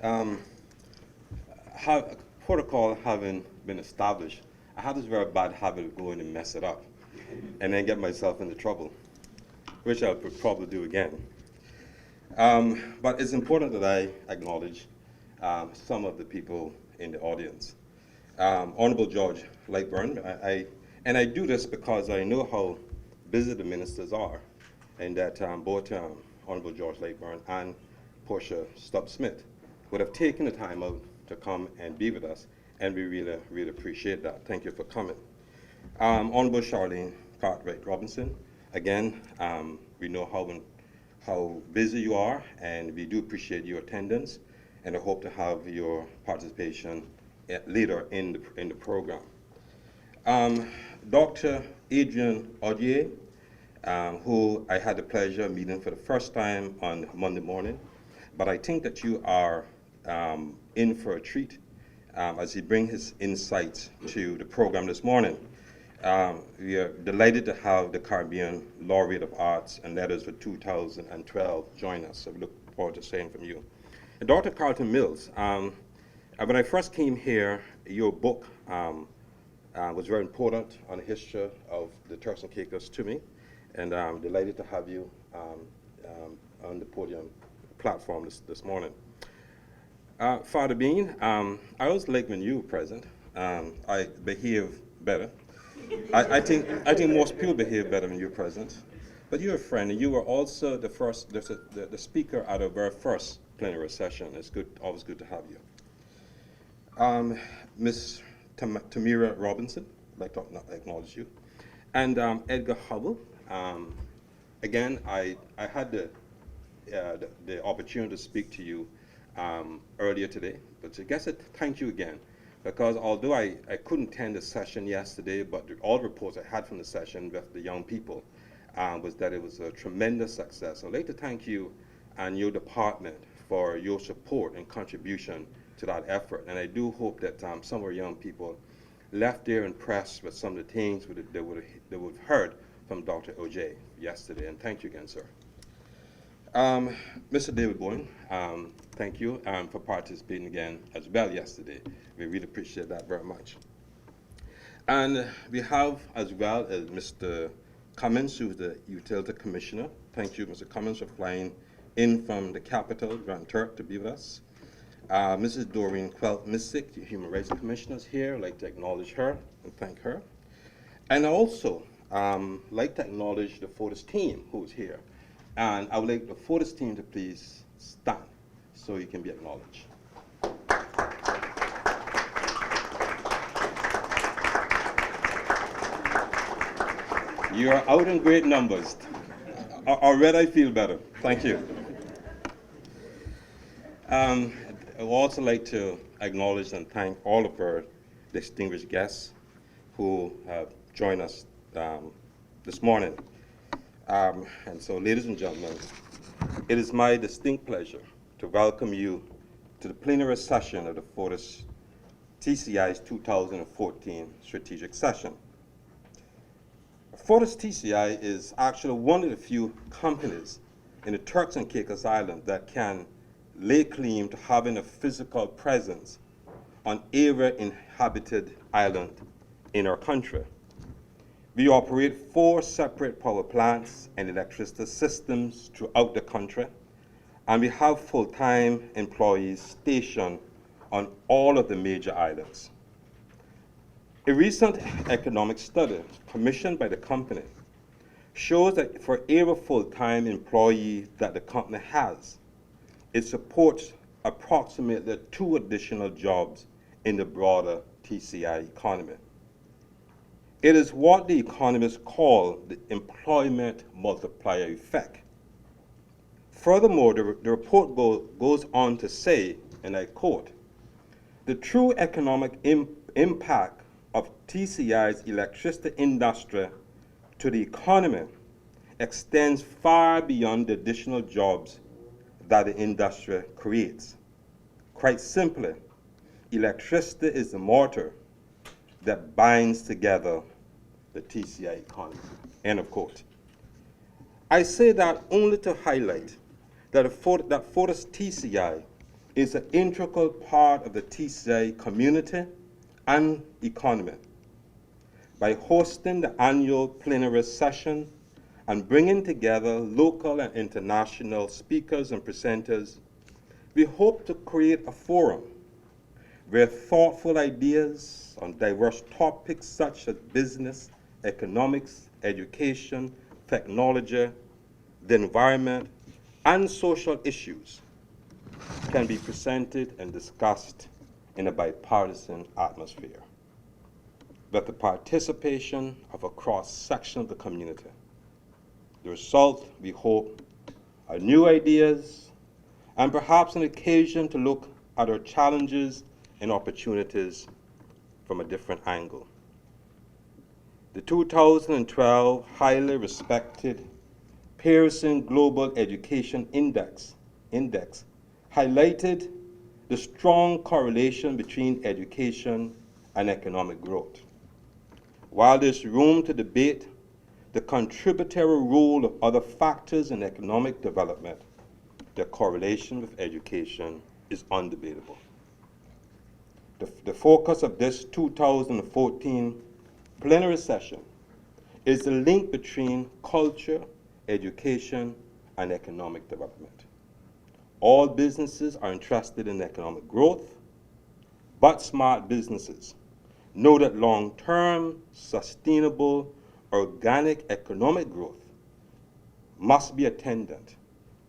Um, Protocol having been established, I have this very bad habit of going and mess it up and then get myself into trouble, which I'll probably do again. But it's important that I acknowledge some of the people in the audience. Honorable George Lightburn, I do this because I know how busy the ministers are, and that both Honorable George Lightburn and Portia Stubbs-Smith would have taken the time out to come and be with us, and we really, really appreciate that. Thank you for coming. Honorable Charlene Cartwright-Robinson, again, we know how busy you are, and we do appreciate your attendance, and I hope to have your participation later in the program. Dr. Adrian Augier, who I had the pleasure of meeting for the first time on Monday morning, but I think that you are in for a treat as he brings his insights to the program this morning. We are delighted to have the Caribbean Laureate of Arts and Letters for 2012 join us, so we look forward to hearing from you. And Dr. Carlton Mills, when I first came here, your book was very important on the history of the Turks and Caicos to me, and I'm delighted to have you on the podium platform this morning. Father Bean, I always like when you were present. I behave better. I think most people behave better when you're present. But you're a friend, and you were also the speaker at our very first plenary session. It's always good to have you. Ms. Tamira Robinson, I'd like to acknowledge you. And Edgar Hubble. Again, I had the opportunity to speak to you earlier today, but I guess thank you again, because although I couldn't attend the session yesterday, but all the reports I had from the session with the young people was that it was a tremendous success. So I'd like to thank you and your department for your support and contribution to that effort. And I do hope that some of our young people left there impressed with some of the things they would have heard from Dr. Augier yesterday. And thank you again, sir. Mr. David Boyne, thank you for participating again as well yesterday. We really appreciate that very much. And we have as well as Mr. Cummins, who's the Utility Commissioner. Thank you, Mr. Cummins, for flying in from the capital, Grand Turk, to be with us. Mrs. Doreen Queldt-Missick, the Human Rights Commissioner, is here. I'd like to acknowledge her and thank her. And also, like to acknowledge the Fortis team who's here. And I would like the Fortis team to please stand so you can be acknowledged. You are out in great numbers. Already I feel better. Thank you. I would also like to acknowledge and thank all of our distinguished guests who have joined us this morning. And so, ladies and gentlemen, it is my distinct pleasure to welcome you to the plenary session of the FortisTCI's 2014 strategic session. FortisTCI is actually one of the few companies in the Turks and Caicos Islands that can lay claim to having a physical presence on every inhabited island in our country. We operate 4 separate power plants and electricity systems throughout the country, and we have full-time employees stationed on all of the major islands. A recent economic study commissioned by the company shows that for every full-time employee that the company has, it supports approximately 2 additional jobs in the broader TCI economy. It is what the economists call the employment multiplier effect. Furthermore, the report goes on to say, and I quote, "The true economic impact of TCI's electricity industry to the economy extends far beyond the additional jobs that the industry creates. Quite simply, electricity is the mortar that binds together the TCI economy." End of quote. I say that only to highlight that FortisTCI is an integral part of the TCI community and economy. By hosting the annual plenary session and bringing together local and international speakers and presenters, we hope to create a forum where thoughtful ideas on diverse topics such as business, economics, education, technology, the environment, and social issues can be presented and discussed in a bipartisan atmosphere with the participation of a cross-section of the community. The result, we hope, are new ideas and perhaps an occasion to look at our challenges and opportunities from a different angle. The 2012 highly respected Pearson Global Education Index highlighted the strong correlation between education and economic growth. While there's room to debate the contributory role of other factors in economic development, the correlation with education is undebatable. The focus of this 2014 plenary session is the link between culture, education, and economic development. All businesses are interested in economic growth, but smart businesses know that long-term, sustainable, organic economic growth must be attended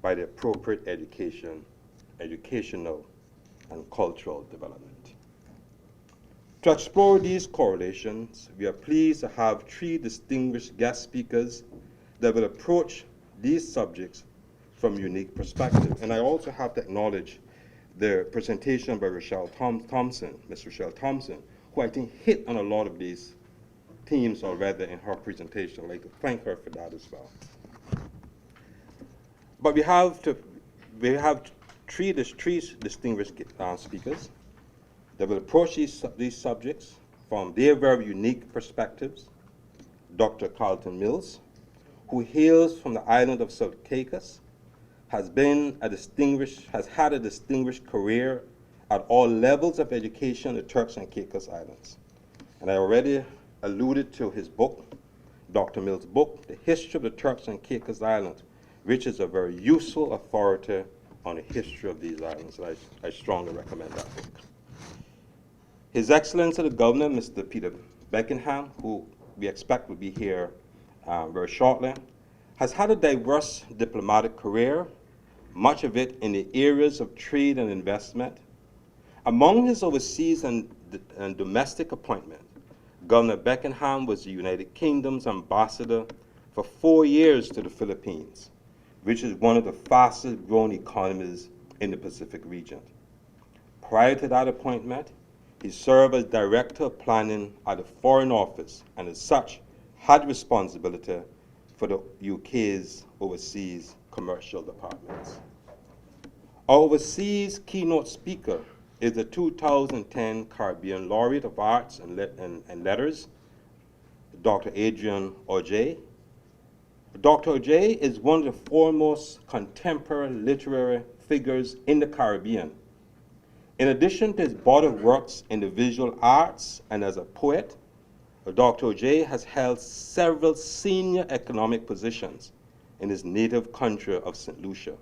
by the appropriate educational, and cultural development. To explore these correlations, we are pleased to have three distinguished guest speakers that will approach these subjects from unique perspectives. And I also have to acknowledge the presentation by Rochelle Thompson, Ms. Rochelle Thompson, who I think hit on a lot of these themes already in her presentation. I'd like to thank her for that as well. But we have three distinguished speakers that will approach these subjects from their very unique perspectives. Dr. Carlton Mills, who hails from the island of South Caicos, has had a distinguished career at all levels of education in the Turks and Caicos Islands. And I already alluded to his book, Dr. Mills' book, The History of the Turks and Caicos Islands, which is a very useful authority on the history of these islands. And I strongly recommend that book. His Excellency the Governor, Mr. Peter Beckenham, who we expect will be here very shortly, has had a diverse diplomatic career, much of it in the areas of trade and investment. Among his overseas and domestic appointments, Governor Beckenham was the United Kingdom's ambassador for 4 years to the Philippines, which is one of the fastest growing economies in the Pacific region. Prior to that appointment, he served as Director of Planning at the Foreign Office, and as such, had responsibility for the UK's overseas commercial departments. Our overseas keynote speaker is the 2010 Caribbean Laureate of Arts and Letters, Dr. Adrian Augier. Dr. Augier is one of the foremost contemporary literary figures in the Caribbean. In addition to his body of works in the visual arts and as a poet, Dr. Augier has held several senior economic positions in his native country of St. Lucia,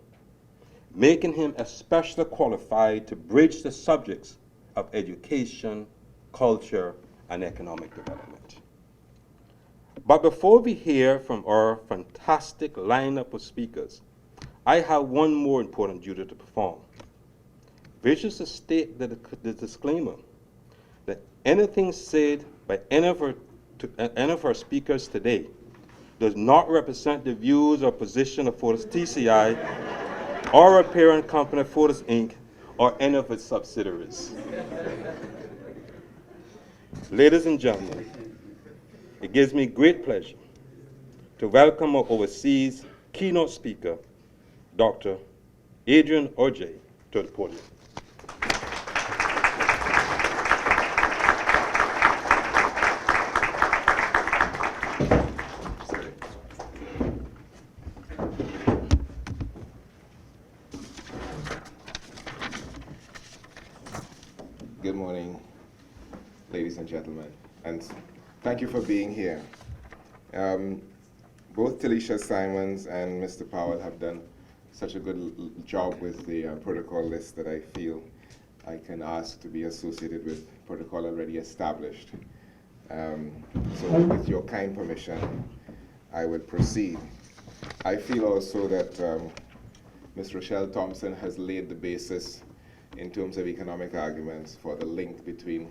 making him especially qualified to bridge the subjects of education, culture, and economic development. But before we hear from our fantastic lineup of speakers, I have one more important duty to perform, which is to state the disclaimer that anything said by any of our speakers today does not represent the views or position of FortisTCI or our parent company, Fortis Inc., or any of its subsidiaries. Ladies and gentlemen, it gives me great pleasure to welcome our overseas keynote speaker, Dr. Adrian Augier, to the podium. Good morning, ladies and gentlemen, and thank you for being here. Both Talisha Simons and Mr. Powell have done such a good job with the protocol list that I feel I can ask to be associated with protocol already established. So with your kind permission, I will proceed. I feel also that Ms. Rochelle Thompson has laid the basis in terms of economic arguments for the link between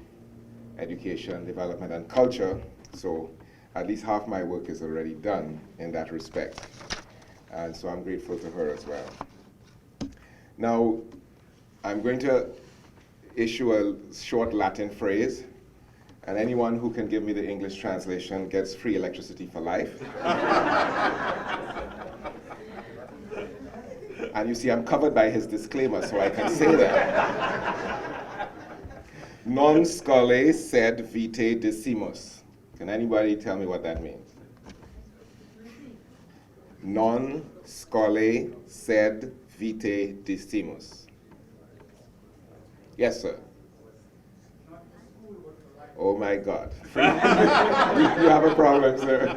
education, development, and culture. So at least half my work is already done in that respect. And so I'm grateful to her as well. Now, I'm going to issue a short Latin phrase, and anyone who can give me the English translation gets free electricity for life. And you see, I'm covered by his disclaimer, so I can say that. Non scole sed vitae decimus. Can anybody tell me what that means? Non scole sed vitae decimus. Yes, sir. Oh my God. You have a problem, sir.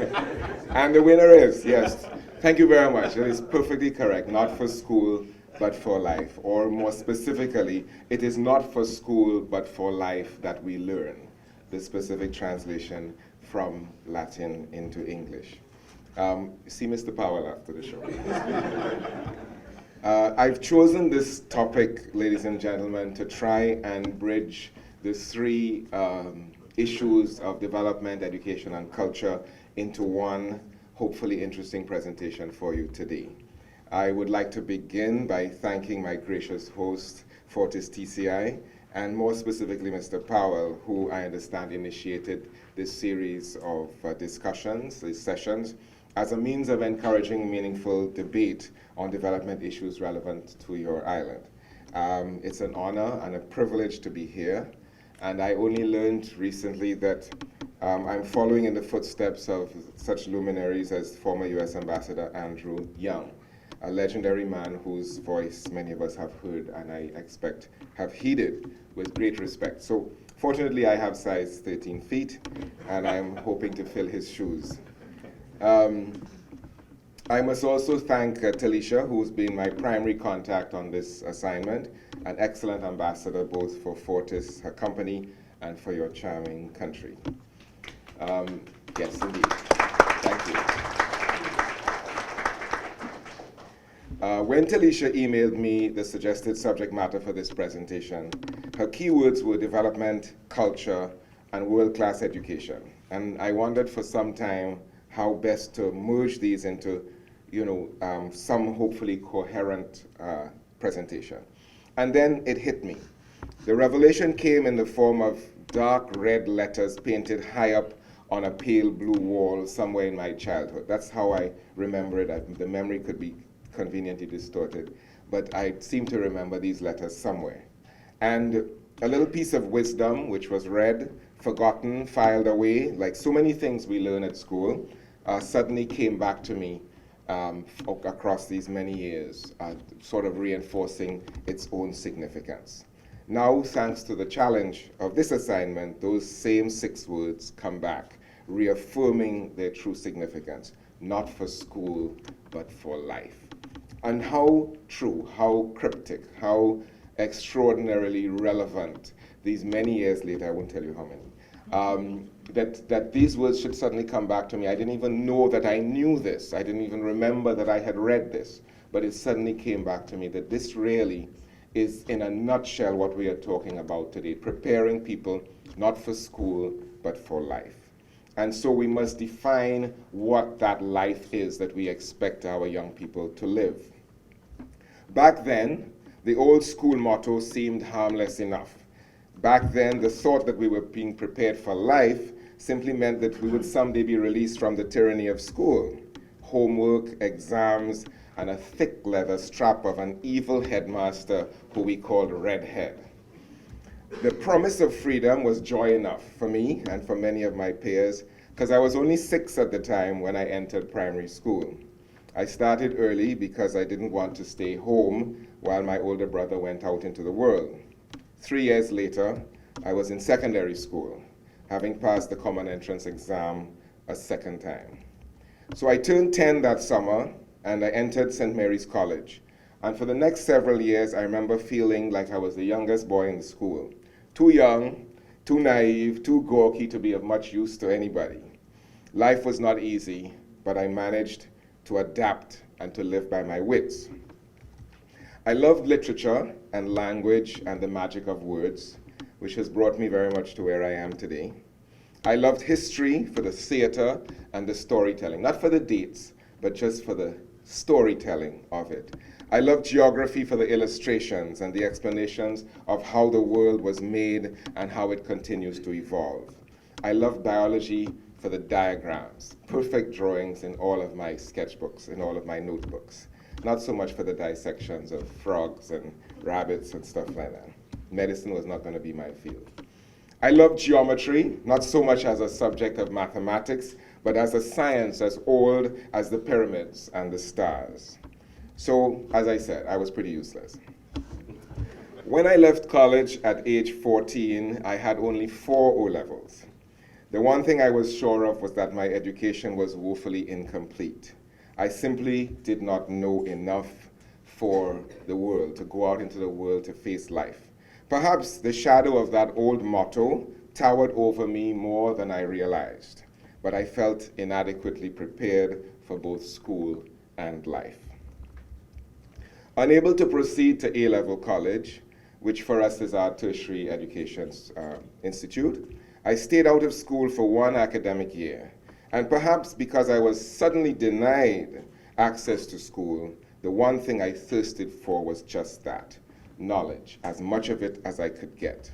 And the winner is, yes. Thank you very much. That is perfectly correct. Not for school, but for life. Or more specifically, it is not for school, but for life that we learn. The specific translation from Latin into English. See Mr. Powell after the show. I've chosen this topic, ladies and gentlemen, to try and bridge the three issues of development, education, and culture into one hopefully interesting presentation for you today. I would like to begin by thanking my gracious host, FortisTCI, and more specifically Mr. Powell, who I understand initiated this series of discussions, these sessions, as a means of encouraging meaningful debate on development issues relevant to your island. It's an honor and a privilege to be here, and I only learned recently that I'm following in the footsteps of such luminaries as former US Ambassador Andrew Young, a legendary man whose voice many of us have heard and I expect have heeded with great respect. So fortunately I have size 13 feet and I'm hoping to fill his shoes. I must also thank Talisha, who's been my primary contact on this assignment, an excellent ambassador both for Fortis, her company, and for your charming country. Yes, indeed. Thank you. When Talisha emailed me the suggested subject matter for this presentation, her keywords were development, culture, and world-class education. And I wondered for some time how best to merge these into, some hopefully coherent presentation. And then it hit me. The revelation came in the form of dark red letters painted high up on a pale blue wall somewhere in my childhood. That's how I remember it. The memory could be conveniently distorted, but I seem to remember these letters somewhere. And a little piece of wisdom, which was read, forgotten, filed away, like so many things we learn at school, suddenly came back to me across these many years, sort of reinforcing its own significance. Now, thanks to the challenge of this assignment, those same 6 words come back, reaffirming their true significance, not for school, but for life. And how true, how cryptic, how extraordinarily relevant these many years later, I won't tell you how many, that these words should suddenly come back to me. I didn't even know that I knew this. I didn't even remember that I had read this, but it suddenly came back to me that this really is, in a nutshell, what we are talking about today, preparing people not for school, but for life. And so we must define what that life is that we expect our young people to live. Back then, the old school motto seemed harmless enough. Back then, the thought that we were being prepared for life simply meant that we would someday be released from the tyranny of school. Homework, exams, and a thick leather strap of an evil headmaster who we called Redhead. The promise of freedom was joy enough for me and for many of my peers, because I was only 6 at the time when I entered primary school. I started early because I didn't want to stay home while my older brother went out into the world. 3 years later, I was in secondary school, having passed the common entrance exam a second time. So I turned 10 that summer, and I entered St. Mary's College. And for the next several years, I remember feeling like I was the youngest boy in the school. Too young, too naive, too gawky to be of much use to anybody. Life was not easy, but I managed to adapt and to live by my wits. I loved literature and language and the magic of words, which has brought me very much to where I am today. I loved history for the theater and the storytelling, not for the dates, but just for the storytelling of it. I loved geography for the illustrations and the explanations of how the world was made and how it continues to evolve. I loved biology for the diagrams, perfect drawings in all of my sketchbooks, in all of my notebooks. Not so much for the dissections of frogs and rabbits and stuff like that. Medicine was not going to be my field. I loved geometry, not so much as a subject of mathematics, but as a science as old as the pyramids and the stars. So, as I said, I was pretty useless. When I left college at age 14, I had only 4 O-levels. The one thing I was sure of was that my education was woefully incomplete. I simply did not know enough for the world, to go out into the world to face life. Perhaps the shadow of that old motto towered over me more than I realized, but I felt inadequately prepared for both school and life. Unable to proceed to A-level college, which for us is our tertiary education institute, I stayed out of school for 1 academic year. And perhaps because I was suddenly denied access to school, the one thing I thirsted for was just that, knowledge, as much of it as I could get.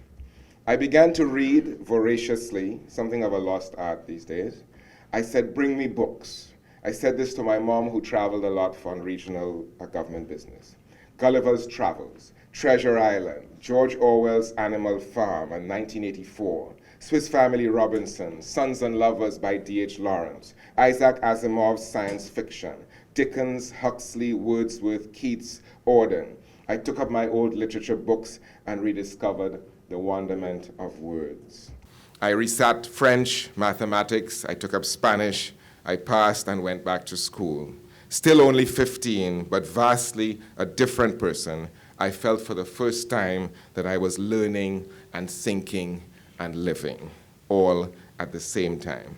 I began to read voraciously, something of a lost art these days. I said, bring me books. I said this to my mom, who traveled a lot on regional government business. Gulliver's Travels, Treasure Island, George Orwell's Animal Farm in 1984, Swiss Family Robinson, Sons and Lovers by D.H. Lawrence, Isaac Asimov's science fiction, Dickens, Huxley, Wordsworth, Keats, Auden. I took up my old literature books and rediscovered the wonderment of words. I resat French, mathematics, I took up Spanish, I passed and went back to school. Still only 15, but vastly a different person. I felt for the first time that I was learning and thinking and living, all at the same time.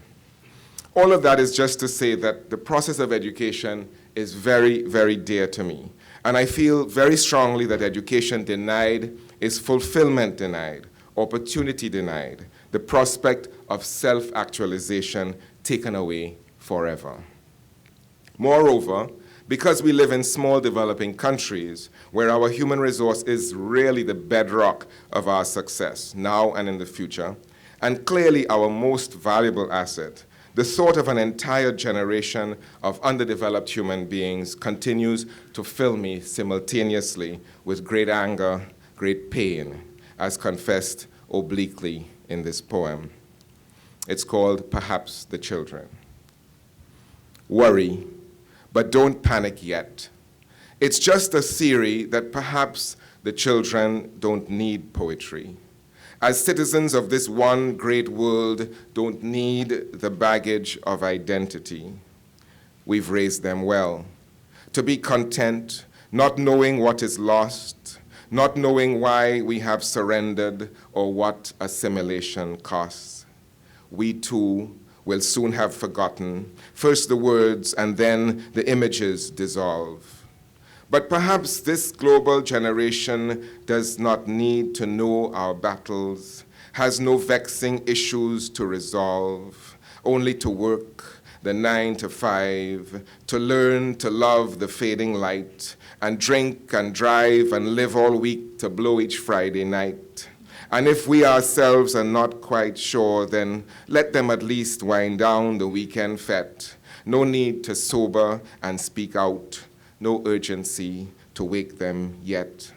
All of that is just to say that the process of education is very, very dear to me. And I feel very strongly that education denied is fulfillment denied, opportunity denied, the prospect of self-actualization taken away forever. Moreover, because we live in small developing countries where our human resource is really the bedrock of our success now and in the future, and clearly our most valuable asset, the thought of an entire generation of underdeveloped human beings continues to fill me simultaneously with great anger, great pain, as confessed obliquely in this poem. It's called Perhaps the Children. Worry, but don't panic yet. It's just a theory that perhaps the children don't need poetry. As citizens of this one great world don't need the baggage of identity. We've raised them well. To be content, not knowing what is lost, not knowing why we have surrendered or what assimilation costs. We too will soon have forgotten, first the words and then the images dissolve. But perhaps this global generation does not need to know our battles, has no vexing issues to resolve, only to work the 9 to 5, to learn to love the fading light, and drink and drive and live all week to blow each Friday night. And if we ourselves are not quite sure, then let them at least wind down the weekend fete. No need to sober and speak out. No urgency to wake them yet.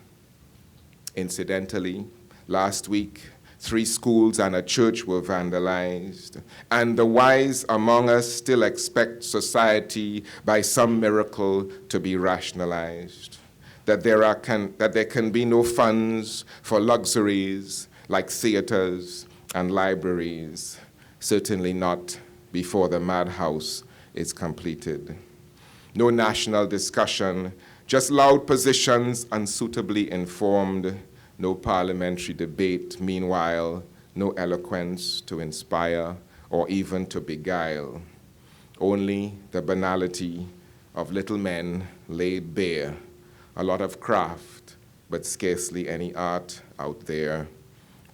Incidentally, last week, 3 schools and a church were vandalized. And the wise among us still expect society by some miracle to be rationalized. That there can be no funds for luxuries, like theaters and libraries, certainly not before the madhouse is completed. No national discussion, just loud positions unsuitably informed, no parliamentary debate, meanwhile, no eloquence to inspire or even to beguile. Only the banality of little men laid bare, a lot of craft, but scarcely any art out there.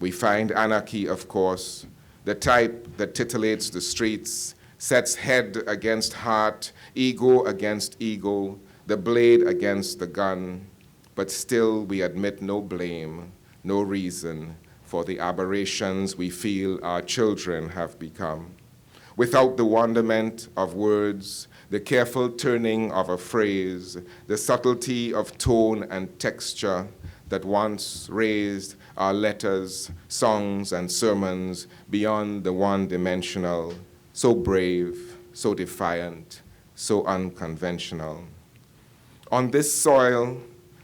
We find anarchy, of course, the type that titillates the streets, sets head against heart, ego against ego, the blade against the gun, but still we admit no blame, no reason for the aberrations we feel our children have become. Without the wonderment of words, the careful turning of a phrase, the subtlety of tone and texture that once raised our letters, songs, and sermons beyond the one-dimensional, so brave, so defiant, so unconventional. On this soil,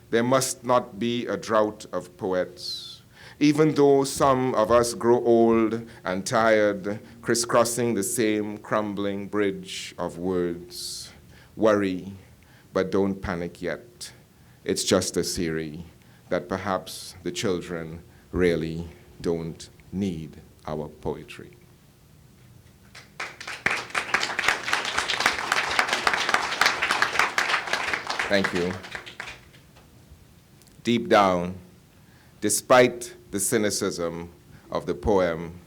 there must not be a drought of poets, even though some of us grow old and tired, crisscrossing the same crumbling bridge of words. Worry, but don't panic yet. It's just a theory that perhaps the children really don't need our poetry. Thank you. Deep down, despite the cynicism of the poem,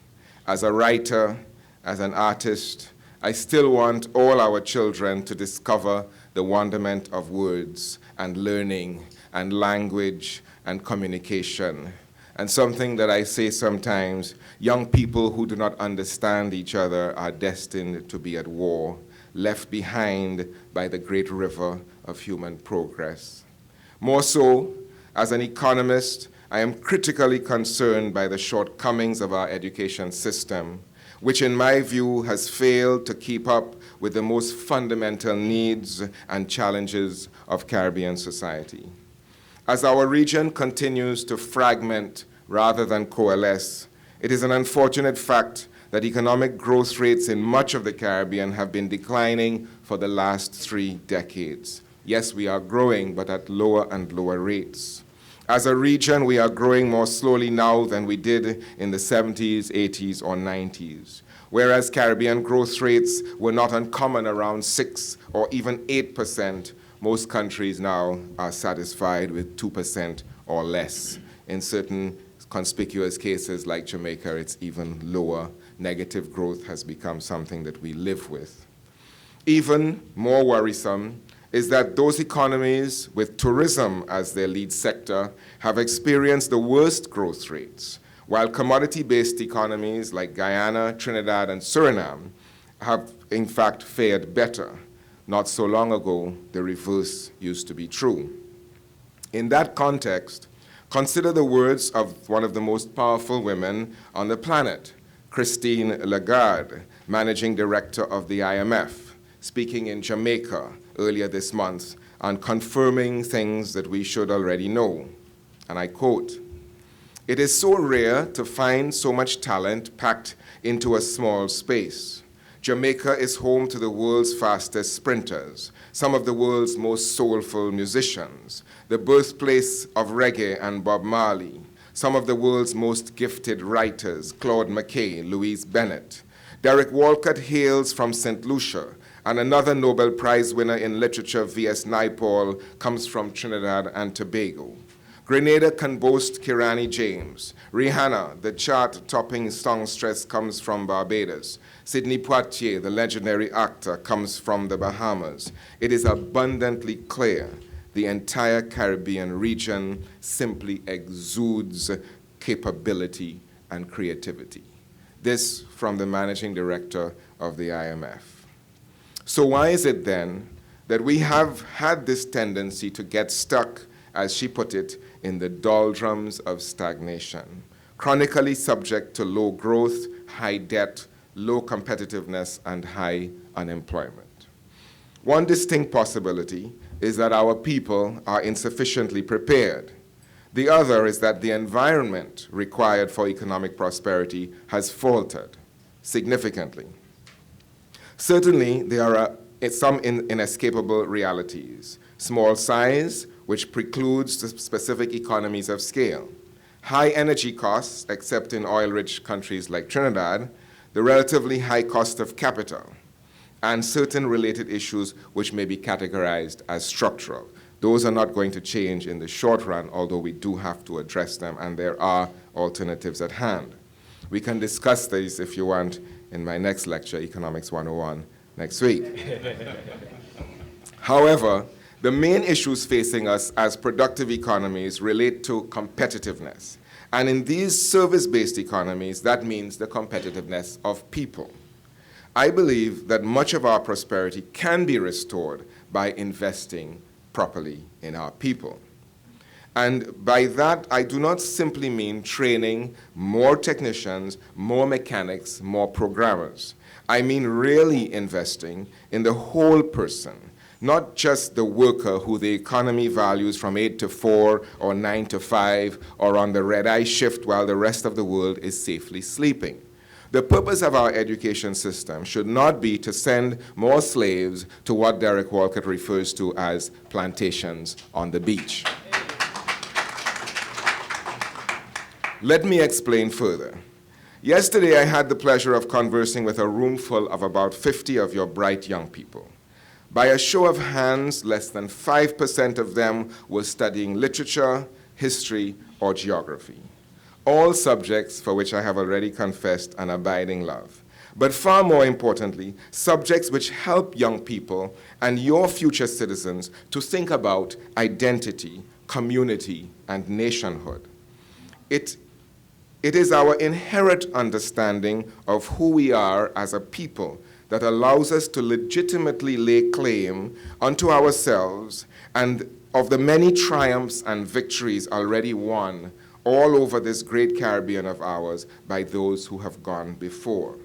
as a writer, as an artist, I still want all our children to discover the wonderment of words and learning and language and communication. And something that I say sometimes, young people who do not understand each other are destined to be at war, left behind by the great river of human progress. More so, as an economist, I am critically concerned by the shortcomings of our education system, which in my view has failed to keep up with the most fundamental needs and challenges of Caribbean society. As our region continues to fragment rather than coalesce, it is an unfortunate fact that economic growth rates in much of the Caribbean have been declining for the last 3 decades. Yes, we are growing, but at lower and lower rates. As a region, we are growing more slowly now than we did in the 70s, 80s, or 90s, whereas Caribbean growth rates were not uncommon around 6 or even 8%. Most countries now are satisfied with 2% or less. In certain conspicuous cases like Jamaica, it's even lower. Negative growth has become something that we live with. Even more worrisome is that those economies with tourism as their lead sector have experienced the worst growth rates, while commodity-based economies like Guyana, Trinidad, and Suriname have in fact fared better. Not so long ago, the reverse used to be true. In that context, consider the words of one of the most powerful women on the planet, Christine Lagarde, managing director of the IMF, speaking in Jamaica earlier this month and confirming things that we should already know. And I quote, "It is so rare to find so much talent packed into a small space. Jamaica is home to the world's fastest sprinters, some of the world's most soulful musicians, the birthplace of reggae and Bob Marley, some of the world's most gifted writers, Claude McKay, Louise Bennett. Derek Walcott hails from St. Lucia, and another Nobel Prize winner in literature, V.S. Naipaul, comes from Trinidad and Tobago. Grenada can boast Kirani James. Rihanna, the chart-topping songstress, comes from Barbados. Sidney Poitier, the legendary actor, comes from the Bahamas. It is abundantly clear the entire Caribbean region simply exudes capability and creativity." This from the managing director of the IMF. So why is it then that we have had this tendency to get stuck, as she put it, in the doldrums of stagnation, chronically subject to low growth, high debt, low competitiveness, and high unemployment? One distinct possibility is that our people are insufficiently prepared. The other is that the environment required for economic prosperity has faltered significantly. Certainly, there are some inescapable realities. Small size, which precludes the specific economies of scale. High energy costs, except in oil-rich countries like Trinidad, the relatively high cost of capital, and certain related issues which may be categorized as structural. Those are not going to change in the short run, although we do have to address them, and there are alternatives at hand. We can discuss these, if you want, in my next lecture, Economics 101, next week. However, the main issues facing us as productive economies relate to competitiveness. And in these service-based economies, that means the competitiveness of people. I believe that much of our prosperity can be restored by investing properly in our people. And by that, I do not simply mean training more technicians, more mechanics, more programmers. I mean really investing in the whole person, not just the worker who the economy values from 8 to 4 or 9 to 5 or on the red-eye shift while the rest of the world is safely sleeping. The purpose of our education system should not be to send more slaves to what Derek Walcott refers to as plantations on the beach. Let me explain further. Yesterday, I had the pleasure of conversing with a room full of about 50 of your bright young people. By a show of hands, less than 5% of them were studying literature, history, or geography. All subjects for which I have already confessed an abiding love. But far more importantly, subjects which help young people and your future citizens to think about identity, community, and nationhood. It is our inherent understanding of who we are as a people that allows us to legitimately lay claim unto ourselves and of the many triumphs and victories already won all over this great Caribbean of ours by those who have gone before.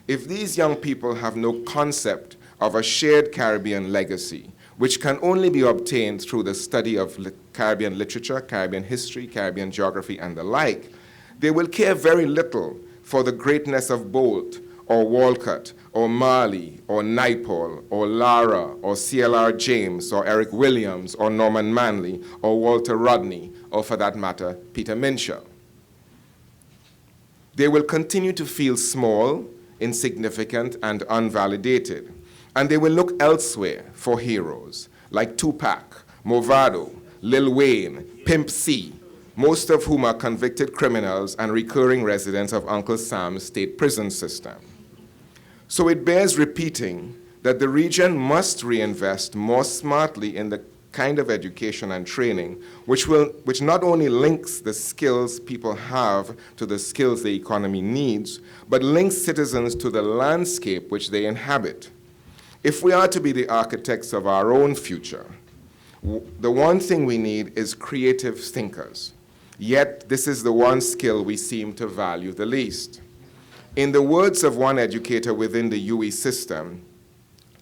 If these young people have no concept of a shared Caribbean legacy, which can only be obtained through the study of Caribbean literature, Caribbean history, Caribbean geography, and the like, they will care very little for the greatness of Bolt, or Walcott, or Marley, or Naipaul, or Lara, or C.L.R. James, or Eric Williams, or Norman Manley, or Walter Rodney, or for that matter, Peter Minshall. They will continue to feel small, insignificant, and unvalidated, and they will look elsewhere for heroes like Tupac, Movado, Lil Wayne, Pimp C, most of whom are convicted criminals and recurring residents of Uncle Sam's state prison system. So it bears repeating that the region must reinvest more smartly in the kind of education and training which not only links the skills people have to the skills the economy needs, but links citizens to the landscape which they inhabit. If we are to be the architects of our own future, the one thing we need is creative thinkers. Yet this is the one skill we seem to value the least. In the words of one educator within the UE system,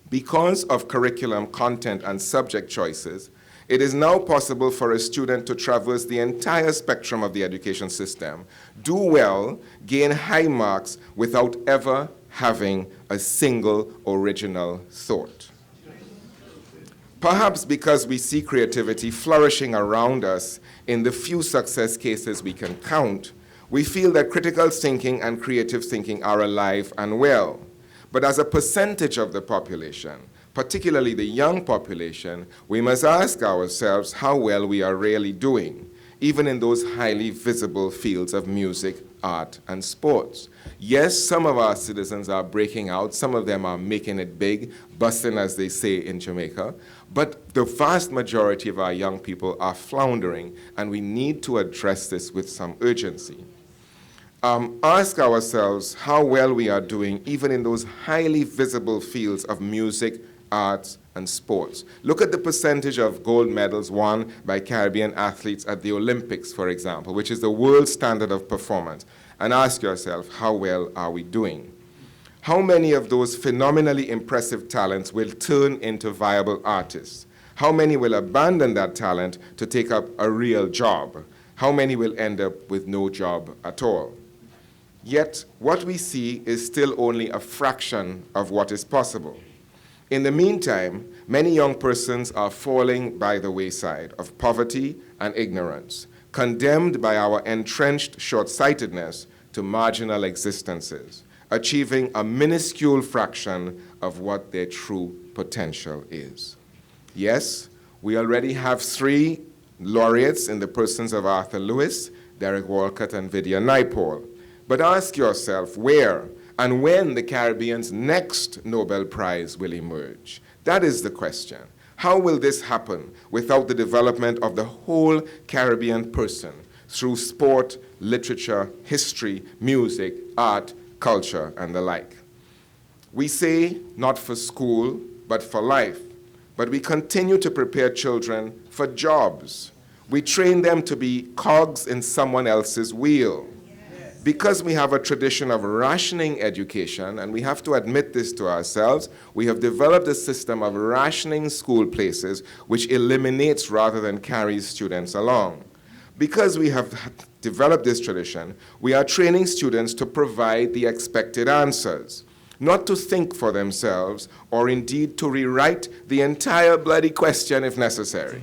because of curriculum content and subject choices, it is now possible for a student to traverse the entire spectrum of the education system, do well, gain high marks without ever having a single original thought. Perhaps because we see creativity flourishing around us in the few success cases we can count, we feel that critical thinking and creative thinking are alive and well. But as a percentage of the population, particularly the young population, we must ask ourselves how well we are really doing, even in those highly visible fields of music, art, and sports. Yes, some of our citizens are breaking out, some of them are making it big, busting as they say in Jamaica, but the vast majority of our young people are floundering, and we need to address this with some urgency. Ask ourselves how well we are doing even in those highly visible fields of music, arts, and sports. Look at the percentage of gold medals won by Caribbean athletes at the Olympics, for example, which is the world standard of performance, and ask yourself, how well are we doing? How many of those phenomenally impressive talents will turn into viable artists? How many will abandon that talent to take up a real job? How many will end up with no job at all? Yet, what we see is still only a fraction of what is possible. In the meantime, many young persons are falling by the wayside of poverty and ignorance, condemned by our entrenched short-sightedness to marginal existences, achieving a minuscule fraction of what their true potential is. Yes, we already have 3 laureates in the persons of Arthur Lewis, Derek Walcott, and Vidya Naipaul. But ask yourself where and when the Caribbean's next Nobel Prize will emerge. That is the question. How will this happen without the development of the whole Caribbean person through sport, literature, history, music, art, culture, and the like? We say not for school, but for life. But we continue to prepare children for jobs. We train them to be cogs in someone else's wheel. Because we have a tradition of rationing education, and we have to admit this to ourselves, we have developed a system of rationing school places which eliminates rather than carries students along. Because we have developed this tradition, we are training students to provide the expected answers, not to think for themselves, or indeed to rewrite the entire bloody question if necessary.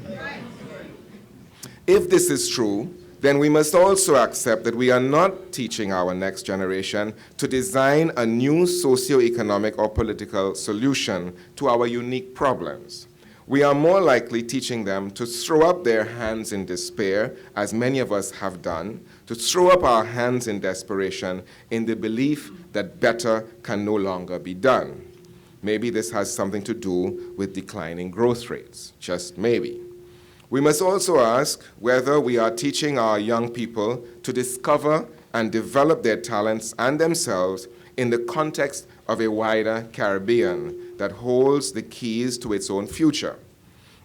If this is true, then we must also accept that we are not teaching our next generation to design a new socio-economic or political solution to our unique problems. We are more likely teaching them to throw up their hands in despair, as many of us have done, to throw up our hands in desperation in the belief that better can no longer be done. Maybe this has something to do with declining growth rates, just maybe. We must also ask whether we are teaching our young people to discover and develop their talents and themselves in the context of a wider Caribbean that holds the keys to its own future.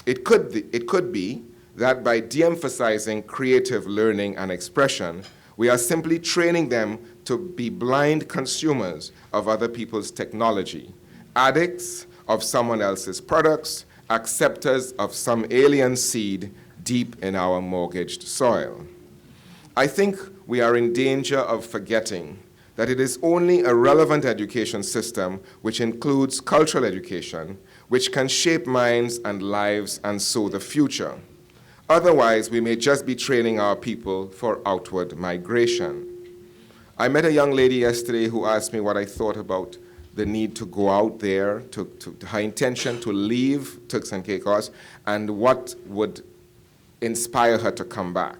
It could be that by de-emphasizing creative learning and expression, we are simply training them to be blind consumers of other people's technology, addicts of someone else's products, acceptors of some alien seed deep in our mortgaged soil. I think we are in danger of forgetting that it is only a relevant education system, which includes cultural education, which can shape minds and lives and sow the future. Otherwise, we may just be training our people for outward migration. I met a young lady yesterday who asked me what I thought about the need to go out there, to her intention to leave Turks and Caicos, and what would inspire her to come back.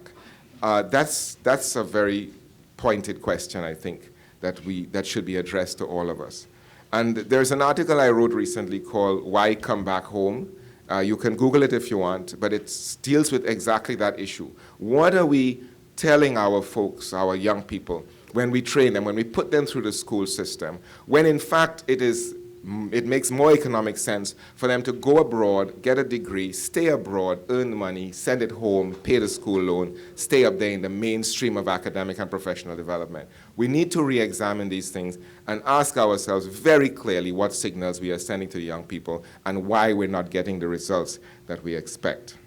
That's a very pointed question, I think, that should be addressed to all of us. And there's an article I wrote recently called Why Come Back Home? You can Google it if you want, but it deals with exactly that issue. What are we telling our folks, our young people, when we train them, when we put them through the school system, when in fact it makes more economic sense for them to go abroad, get a degree, stay abroad, earn money, send it home, pay the school loan, stay up there in the mainstream of academic and professional development. We need to re-examine these things and ask ourselves very clearly what signals we are sending to the young people and why we're not getting the results that we expect.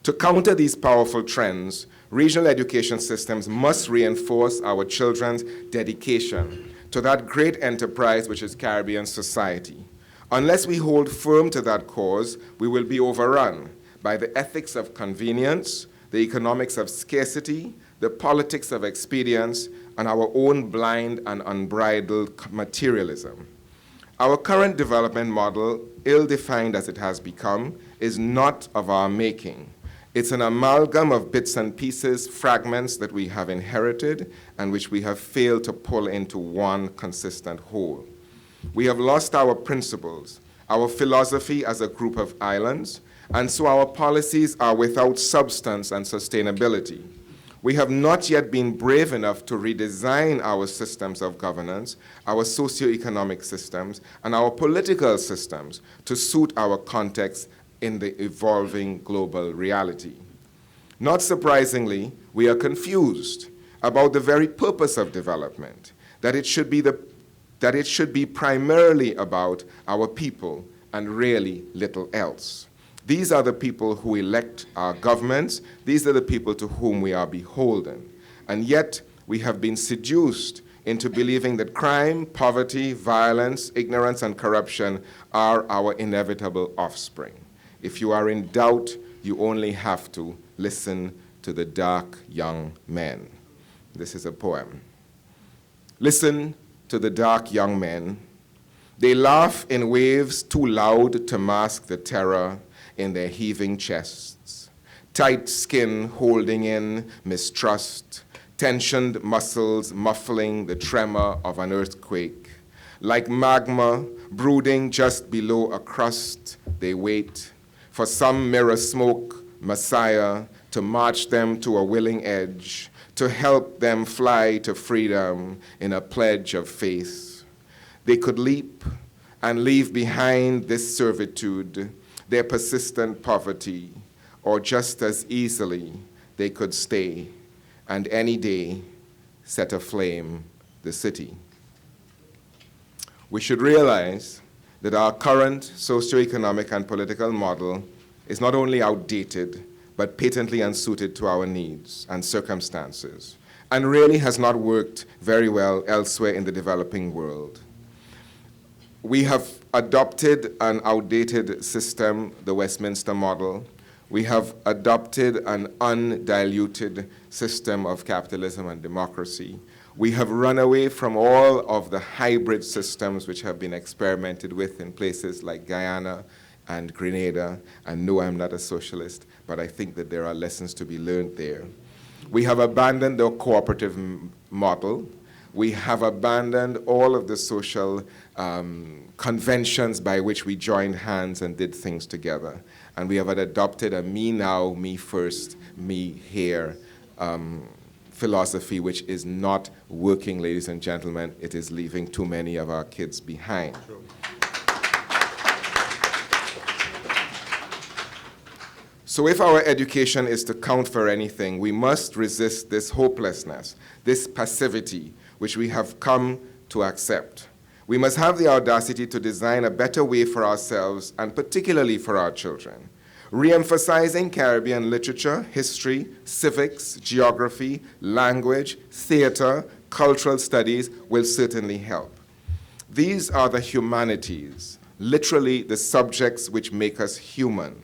To counter these powerful trends, regional education systems must reinforce our children's dedication to that great enterprise which is Caribbean society. Unless we hold firm to that cause, we will be overrun by the ethics of convenience, the economics of scarcity, the politics of expedience, and our own blind and unbridled materialism. Our current development model, ill-defined as it has become, is not of our making. It's an amalgam of bits and pieces, fragments that we have inherited and which we have failed to pull into one consistent whole. We have lost our principles, our philosophy as a group of islands, and so our policies are without substance and sustainability. We have not yet been brave enough to redesign our systems of governance, our socioeconomic systems, and our political systems to suit our context in the evolving global reality. Not surprisingly, we are confused about the very purpose of development, that it should be primarily about our people and really little else. These are the people who elect our governments. These are the people to whom we are beholden. And yet, we have been seduced into believing that crime, poverty, violence, ignorance, and corruption are our inevitable offspring. If you are in doubt, you only have to listen to the dark young men. This is a poem. Listen to the dark young men. They laugh in waves too loud to mask the terror in their heaving chests. Tight skin holding in mistrust, tensioned muscles muffling the tremor of an earthquake. Like magma brooding just below a crust, they wait for some mirror smoke messiah to march them to a willing edge, to help them fly to freedom in a pledge of faith. They could leap and leave behind this servitude, their persistent poverty, or just as easily they could stay and any day set aflame the city. We should realize that our current socioeconomic and political model is not only outdated, but patently unsuited to our needs and circumstances, and really has not worked very well elsewhere in the developing world. We have adopted an outdated system, the Westminster model. We have adopted an undiluted system of capitalism and democracy. We have run away from all of the hybrid systems which have been experimented with in places like Guyana and Grenada. And no, I'm not a socialist, but I think that there are lessons to be learned there. We have abandoned the cooperative model. We have abandoned all of the social conventions by which we joined hands and did things together. And we have adopted a me now, me first, me here philosophy, which is not working, ladies and gentlemen. It is leaving too many of our kids behind. True. So if our education is to count for anything, we must resist this hopelessness, this passivity, which we have come to accept. We must have the audacity to design a better way for ourselves and particularly for our children. Re-emphasizing Caribbean literature, history, civics, geography, language, theater, cultural studies will certainly help. These are the humanities, literally the subjects which make us human,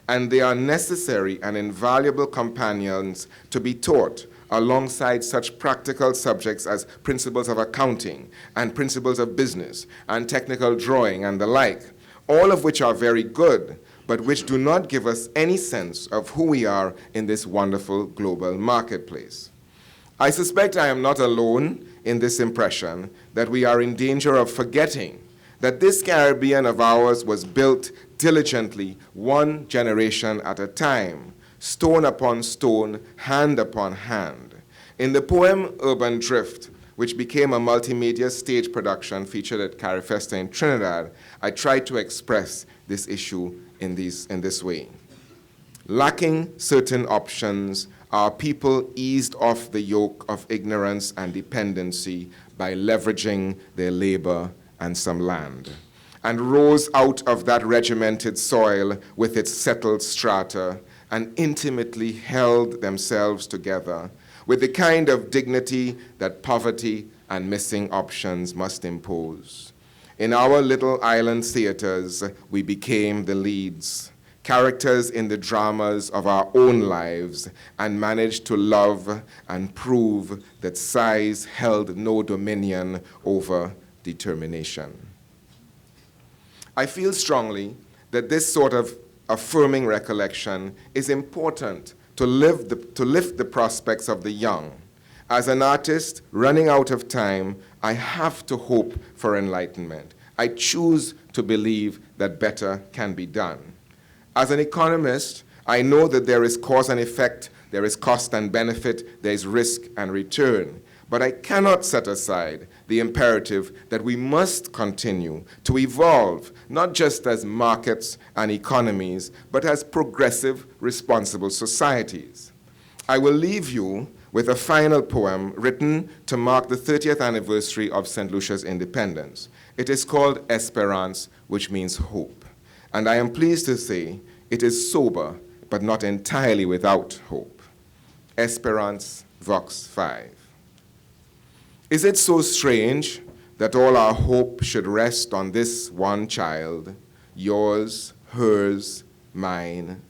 and they are necessary and invaluable companions to be taught alongside such practical subjects as principles of accounting and principles of business and technical drawing and the like, all of which are very good, but which do not give us any sense of who we are in this wonderful global marketplace. I suspect I am not alone in this impression that we are in danger of forgetting that this Caribbean of ours was built diligently, one generation at a time, stone upon stone, hand upon hand. In the poem Urban Drift, which became a multimedia stage production featured at Carifesta in Trinidad, I tried to express this issue in this way. Lacking certain options, our people eased off the yoke of ignorance and dependency by leveraging their labor and some land, and rose out of that regimented soil with its settled strata and intimately held themselves together with the kind of dignity that poverty and missing options must impose. In our little island theaters, we became the leads, characters in the dramas of our own lives, and managed to love and prove that size held no dominion over determination. I feel strongly that this sort of affirming recollection is important to lift the prospects of the young. As an artist running out of time, I have to hope for enlightenment. I choose to believe that better can be done. As an economist, I know that there is cause and effect, there is cost and benefit, there is risk and return. But I cannot set aside the imperative that we must continue to evolve, not just as markets and economies, but as progressive, responsible societies. I will leave you with a final poem written to mark the 30th anniversary of St. Lucia's independence. It is called Esperance, which means hope. And I am pleased to say It is sober, but not entirely without hope. Esperance, Vox 5. Is it so strange that all our hope should rest on this one child, yours, hers, mine?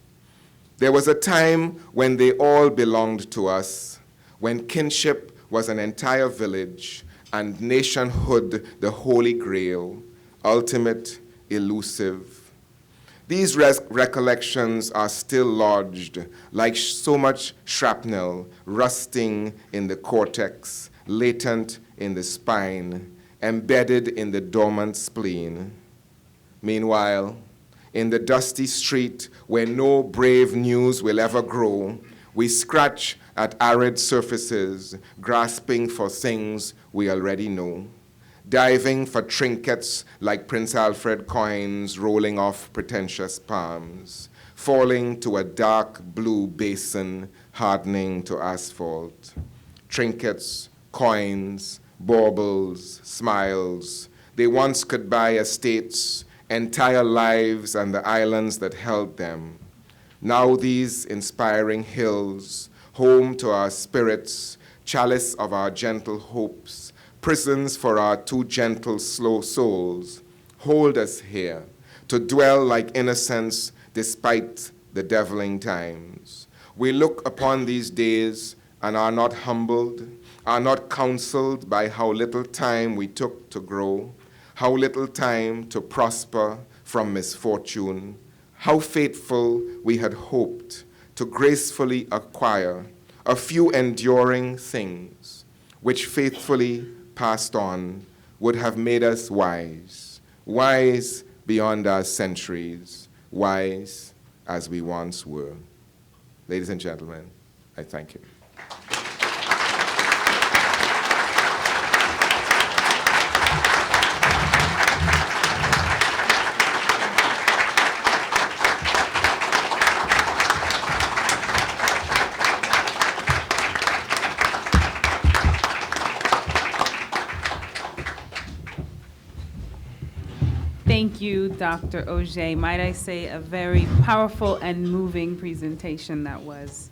There was a time when they all belonged to us, when kinship was an entire village and nationhood the holy grail, ultimate, elusive. These recollections are still lodged like so much shrapnel, rusting in the cortex, latent in the spine, embedded in the dormant spleen. Meanwhile, in the dusty street where no brave news will ever grow, we scratch at arid surfaces, grasping for things we already know, diving for trinkets like Prince Alfred coins rolling off pretentious palms, falling to a dark blue basin hardening to asphalt. Trinkets, coins, baubles, smiles, they once could buy estates, entire lives, and the islands that held them. Now these inspiring hills, home to our spirits, chalice of our gentle hopes, prisons for our too gentle, slow souls, hold us here to dwell like innocents despite the deviling times. We look upon these days and are not humbled, are not counseled by how little time we took to grow, how little time to prosper from misfortune, how faithful we had hoped to gracefully acquire a few enduring things, which faithfully passed on would have made us wise, wise beyond our centuries, wise as we once were. Ladies and gentlemen, I thank you. Thank you, Dr. Augier. Might I say a very powerful and moving presentation that was.